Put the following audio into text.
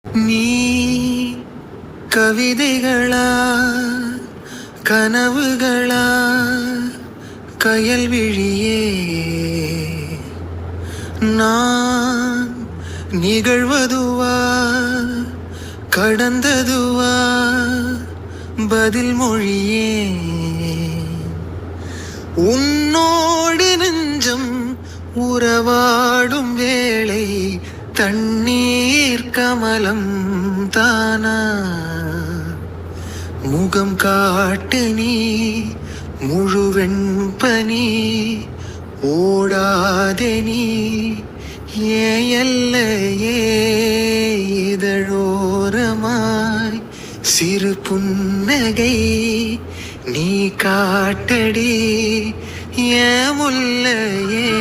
நீ கவிதைகளா கனவுகளா கயல் விழியே நான் நிகழ்வதுவா கடந்ததுவா பதில் மொழியே உன்னோடு நெஞ்சம் உறவாடும் வேளை தண்ணீர் கமலம் தானா முகம் காட்டு நீ முழுவெண் பனி ஓடாதே நீ ஏல்லையே இதழோரமாய் சிறு புன்னகை நீ காட்டடி ஏ முல்லையே